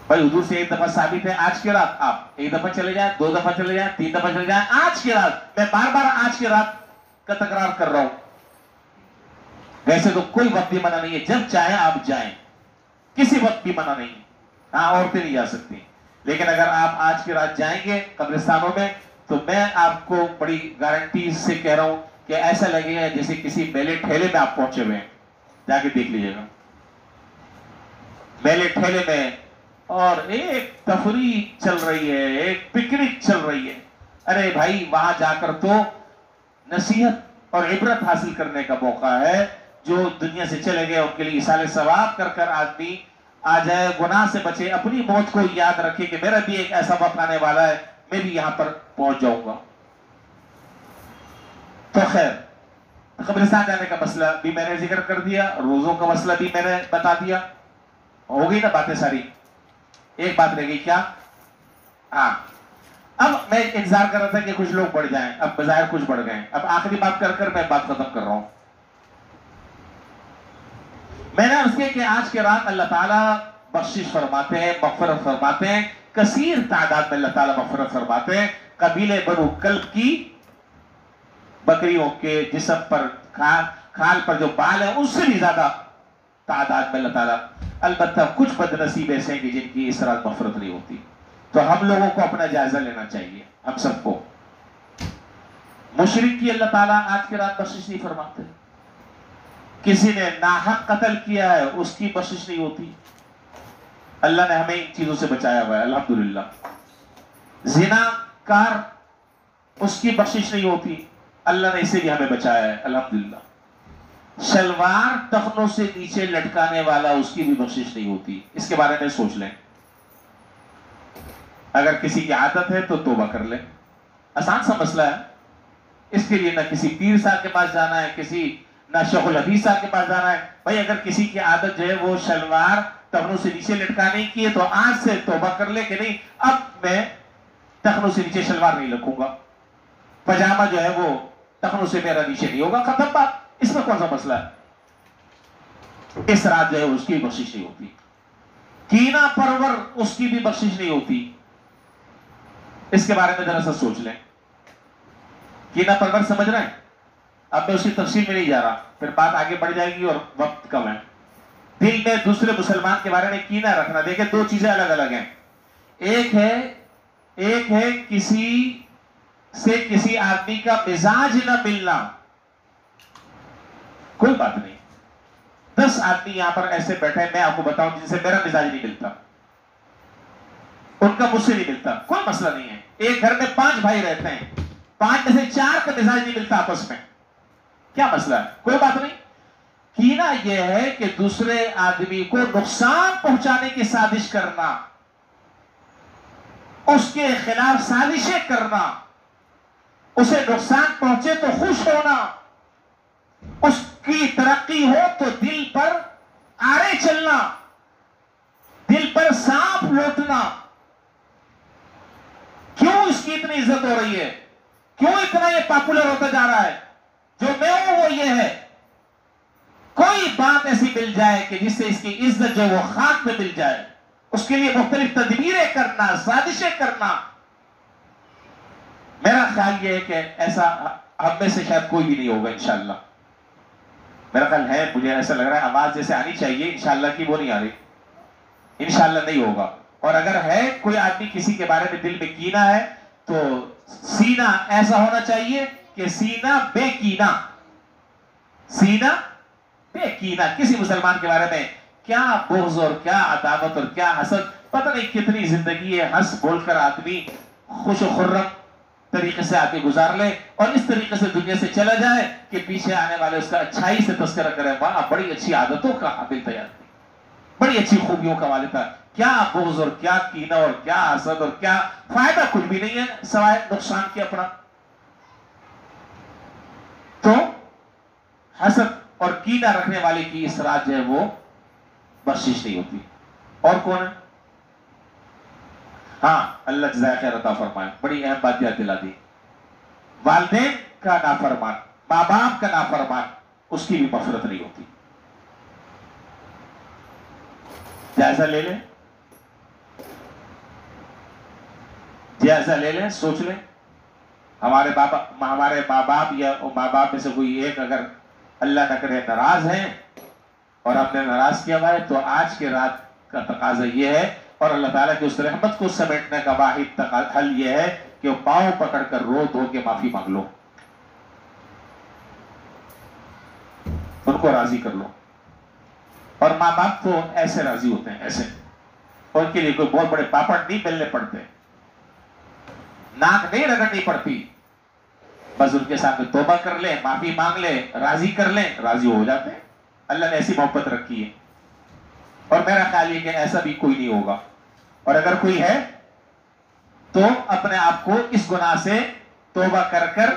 بھائی حضور سے ایک دفعہ ثابت ہے آج کی رات، آپ ایک دفعہ چلے جائیں، 2 دفعہ چلے جائیں، 3 دفعہ چلے جائیں، آج کی رات، میں بار بار آج کی رات کا تکرار کر رہا ہوں، ویسے تو کوئی وقت بھی منع نہیں ہے، جب چاہیں آپ جائیں، کسی وقت بھی منع نہیں ہے، ہاں عورتیں نہیں جا سکتی، لیکن اگر آپ آج کی رات جائیں گے قبرستانوں میں تو میں آپ کو بڑی گارنٹی سے کہہ رہا ہوں کہ ایسا لگے گا جیسے کسی میلے ٹھیلے میں آپ پہنچے ہوئے ہیں، جا کے دیکھ لیجیے گا، میلے ٹھیلے میں، اور ایک تفریح چل رہی ہے، ایک پکنک چل رہی ہے، ارے بھائی وہاں جا کر تو نصیحت اور عبرت حاصل کرنے کا موقع ہے، جو دنیا سے چلے گئے ان کے لیے ایصال ثواب کر کر آدمی آ جائے، گناہ سے بچے، اپنی موت کو یاد رکھے کہ میرا بھی ایک ایسا وقت آنے والا ہے، میں بھی یہاں پر پہنچ جاؤں گا۔ تو خیر، قبرستان جانے کا مسئلہ بھی میں نے ذکر کر دیا، روزوں کا مسئلہ بھی میں نے بتا دیا، ہو گئی نا باتیں ساری؟ ایک بات رہ گئی کیا؟ ہاں، اب میں انتظار کر رہا تھا کہ کچھ لوگ بڑھ جائیں، اب بظاہر کچھ بڑھ گئے، اب آخری بات کر کر میں بات ختم کر رہا ہوں۔ میں نے عرض کیا کہ آج کے رات اللہ تعالیٰ بخشش فرماتے ہیں، مغفرت فرماتے ہیں، کثیر تعداد میں اللہ تعالیٰ مغفرت فرماتے ہیں، قبیلے بنو کلب کی بکریوں کے جسم پر، کھال پر جو بال ہیں ان سے بھی زیادہ تعداد میں اللہ تعالیٰ، البتہ کچھ بد نصیب ایسے ہیں کہ جن کی اس رات مغفرت نہیں ہوتی، تو ہم لوگوں کو اپنا جائزہ لینا چاہیے، ہم سب کو۔ مشرک کی اللہ تعالیٰ آج کی رات بخشش نہیں فرماتے، کسی نے ناحق قتل کیا ہے اس کی بخشش نہیں ہوتی، اللہ نے ہمیں ان چیزوں سے بچایا ہوا ہے الحمدللہ. زنا کار اس کی بخشش نہیں ہوتی، اللہ نے اسے بھی ہمیں بچایا ہے الحمدللہ. شلوار ٹخنوں سے نیچے لٹکانے والا اس کی بھی بخشش نہیں ہوتی. اس کے بارے میں سوچ لیں. اگر کسی کی عادت ہے تو توبہ کر لیں. آسان سا مسئلہ ہے. اس کے لیے نہ کسی پیر صاحب کے پاس جانا ہے، نہ شیخ الحدیث صاحب کے پاس جانا ہے. بھائی اگر کسی کی عادت جو ہے وہ شلوار ٹخنوں سے نیچے لٹکانے کی ہے تو آج سے توبہ کر لے کہ نہیں اب میں ٹخنوں سے نیچے شلوار نہیں رکھوں گا، پجامہ جو ہے وہ ٹخنوں سے میرا نیچے نہیں ہوگا، ختم بات. اس میں کون سا مسئلہ ہے؟ اس رات جو ہے اس کی بخشش نہیں ہوتی. کینہ پرور اس کی بھی بخشش نہیں ہوتی. اس کے بارے میں ذرا سا سوچ لیں. کینہ پرور سمجھ رہے ہیں؟ اب میں اس کی تفصیل میں نہیں جا رہا، پھر بات آگے بڑھ جائے گی اور وقت کم ہے. دل میں دوسرے مسلمان کے بارے میں کینہ رکھنا، دیکھیں دو چیزیں الگ الگ ہیں. ایک ہے کسی سے کسی آدمی کا مزاج نہ ملنا، کوئی بات نہیں. 10 آدمی یہاں پر ایسے بیٹھے ہیں، میں آپ کو بتاؤں جن سے میرا مزاج نہیں ملتا، ان کا مجھ سے نہیں ملتا، کوئی مسئلہ نہیں ہے. ایک گھر میں 5 بھائی رہتے ہیں، 5 میں سے 4 کا مزاج نہیں ملتا آپس میں، کیا مسئلہ ہے؟ کوئی بات نہیں. کینہ یہ ہے کہ دوسرے آدمی کو نقصان پہنچانے کی سازش کرنا، اس کے خلاف سازشیں کرنا، اسے نقصان پہنچے تو خوش ہونا، اس کی ترقی ہو تو دل پر آرے چلنا، دل پر سانپ لوٹنا. کیوں اس کی اتنی عزت ہو رہی ہے؟ کیوں اتنا یہ پاپولر ہوتا جا رہا ہے؟ جو میں ہوں وہ یہ ہے. کوئی بات ایسی مل جائے کہ جس سے اس کی عزت جو وہ خاک میں مل جائے، اس کے لیے مختلف تدبیریں کرنا، سازشیں کرنا. میرا خیال یہ ہے کہ ایسا ہم میں سے شاید کوئی بھی نہیں ہوگا انشاءاللہ. میرا خیال ہے، مجھے ایسا لگ رہا ہے آواز جیسے آنی چاہیے انشاءاللہ کی وہ نہیں آ رہی. انشاءاللہ نہیں ہوگا. اور اگر ہے کوئی آدمی کسی کے بارے میں دل میں کینہ ہے تو سینہ ایسا ہونا چاہیے کہ سینہ بے کینہ، سینہ بے کینہ. کسی مسلمان کے بارے میں کیا بغض اور کیا عداوت اور کیا حسد، پتہ نہیں کتنی زندگی ہے ہنس بول کر آدمی خوش و خرم طریقے سے آگے گزار لے اور اس طریقے سے دنیا سے چلا جائے کہ پیچھے آنے والے اس کا اچھائی سے تذکرہ کرے، واہ بڑی اچھی عادتوں کا حامل تھا، بڑی اچھی خوبیوں کا والد تھا. کیا بغض اور کیا کینہ اور کیا حسد اور کیا فائدہ، کچھ بھی نہیں ہے سوائے نقصان کے اپنا. تو حسد اور کینہ رکھنے والے کی اس رات جو ہے وہ بخشش نہیں ہوتی. اور کون ہے؟ ہاں اللہ جزائے خیر عطا فرمائے. بڑی اہم بات یاد دلا دی. والدین کا نافرمان، ماں باپ کا نافرمان، اس کی بھی مغفرت نہیں ہوتی. جائزہ لے لیں، جائزہ لے لیں، سوچ لیں. ہمارے ماں باپ یا ماں باپ میں سے کوئی ایک اگر اللہ نہ کرے ناراض ہیں اور ہم نے ناراض کیا ہوا ہے تو آج کے رات کا تقاضا یہ ہے، اور اللہ تعالیٰ کی اس رحمت کو سمیٹنے کا واحد حل یہ ہے کہ وہ پاؤں پکڑ کر رو دھو کے معافی مانگ لو، ان کو راضی کر لو. اور ماں باپ تو ایسے راضی ہوتے ہیں، ایسے ان کے لیے کوئی بہت بڑے پاپڑ نہیں بیلنے پڑتے، ناک نہیں رگڑنی پڑتی. بس ان کے سامنے توبہ کر لیں، معافی مانگ لیں، راضی کر لیں، راضی ہو جاتے ہیں. اللہ نے ایسی محبت رکھی ہے. اور میرا خیال یہ کہ ایسا بھی کوئی نہیں ہوگا. اور اگر کوئی ہے تو اپنے آپ کو اس گناہ سے توبہ کر کر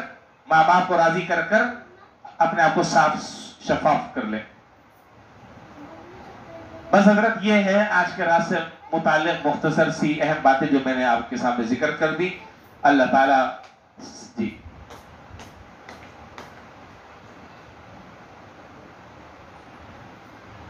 ماں باپ کو راضی کر کر اپنے آپ کو صاف شفاف کر لے. بس حضرت یہ ہے آج کے رات سے متعلق مختصر سی اہم باتیں جو میں نے آپ کے سامنے ذکر کر دی. اللہ تعالیٰ جی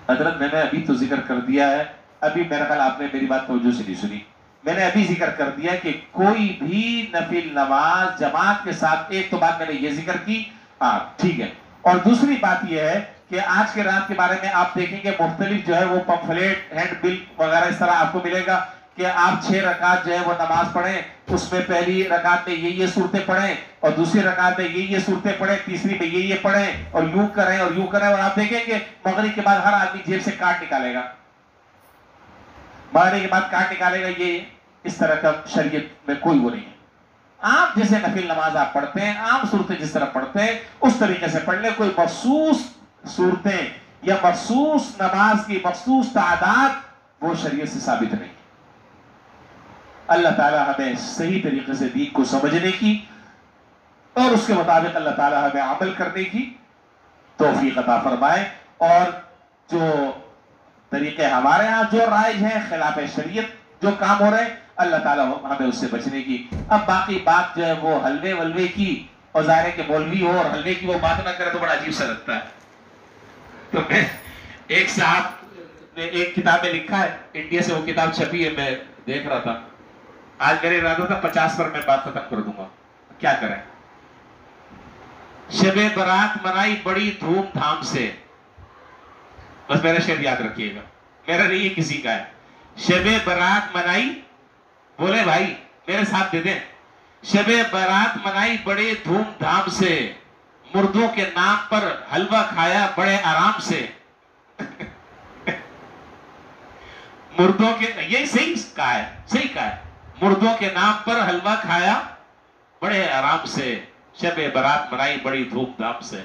حضرت میں نے ابھی تو ذکر کر دیا ہے، ابھی میرا خیال آپ نے میری بات توجہ سے نہیں سنی. میں نے ابھی ذکر کر دیا کہ کوئی بھی نفل نماز جماعت کے ساتھ، ایک تو بات میں نے یہ ذکر کی، ہاں ٹھیک ہے. اور دوسری بات یہ ہے کہ آج کے رات کے بارے میں آپ دیکھیں گے مختلف جو ہے وہ پمفلیٹ ہینڈ بل وغیرہ اس طرح آپ کو ملے گا کہ آپ 6 رکعت جو ہے وہ نماز پڑھیں، اس میں پہلی رکعت میں یہ صورتیں پڑھیں اور دوسری رکعت میں یہ صورتیں پڑھیں، تیسری میں یہ پڑھیں اور یوں کریں اور آپ دیکھیں گے مغرب کے بعد ہر آدمی جیب سے کارڈ نکالے گا. مرنے کے بعد کاٹ نکالے گا، یہ اس طرح کا شریعت میں کوئی وہ نہیں ہے۔ آپ جیسے نفل نماز آپ پڑھتے ہیں، عام صورتیں جس طرح پڑھتے ہیں اس طریقے سے پڑھ لیں، کوئی مخصوص صورتیں یا مخصوص نماز کی مخصوص تعداد وہ شریعت سے ثابت نہیں۔ اللہ تعالیٰ ہمیں صحیح طریقے سے دین کو سمجھنے کی اور اس کے مطابق اللہ تعالیٰ ہمیں عمل کرنے کی توفیق عطا فرمائے، اور جو طریقے ہمارے ہاں جو رائج ہیں خلاف شریعت جو کام ہو رہے ہیں اللہ تعالیٰ ہمیں اس سے بچنے کی۔ اب باقی بات جو ہے وہ حلوے ولوے کی، اور ظاہر ہے کہ مولوی ہو اور حلوے کی وہ بات نہ کرے تو بڑا عجیب سا لگتا ہے۔ تو میں ایک صاحب نے ایک کتاب میں لکھا ہے، انڈیا سے وہ کتاب چھپی ہے، میں دیکھ رہا تھا، آج میرے ارادہ تھا 50 پر میں بات ختم کر دوں گا، کیا کریں۔ شب برات منائی بڑی دھوم دھام سے، بس میرا شعر یاد رکھیے گا، میرا نہیں ہے کسی کا ہے۔ شب برات منائی، بولے بھائی میرے ساتھ دے دیں، شب برات منائی بڑے دھوم دھام سے، مردوں کے نام پر حلوہ کھایا بڑے آرام سے۔ مردوں کے، یہ صحیح کہا ہے، صحیح کہا ہے، مردوں کے نام پر حلوہ کھایا بڑے آرام سے، شب برات منائی بڑی دھوم دھام سے۔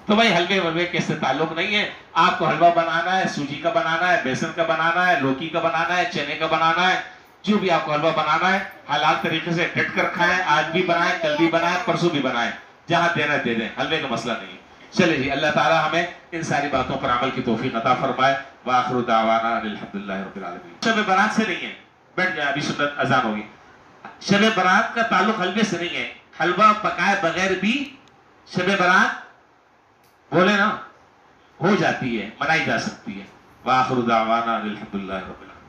تو بھائی حلوے ولوے کے سے تعلق نہیں ہے، آپ کو حلوہ بنانا ہے، سوجی کا بنانا ہے، بیسن کا بنانا ہے، لوکی کا بنانا ہے، چنے کا بنانا ہے، جو بھی آپ کو حلوہ بنانا ہے حلال طریقے سے ڈٹ کر کھائیں، آج بھی بنائیں، کل بھی بنائیں، پرسوں بھی بنائیں، جہاں دینا دے دیں، حلوے کا مسئلہ نہیں ہے۔ چلے جی، اللہ تعالی ہمیں ان ساری باتوں پر عمل کی توفیق عطا فرمائے۔ وآخر دعوانا الحمدللہ رب العالمین۔ شب برات سے نہیں ہے، بیٹھ جائے، ابھی سنت اذان ہوگی۔ شب برات کا تعلق حلوے سے نہیں ہے، حلوہ پکائے بغیر بھی شب برات بولے نا ہو جاتی ہے، منائی جا سکتی ہے۔ وآخر دعوانا الحمدللہ رب العالمین۔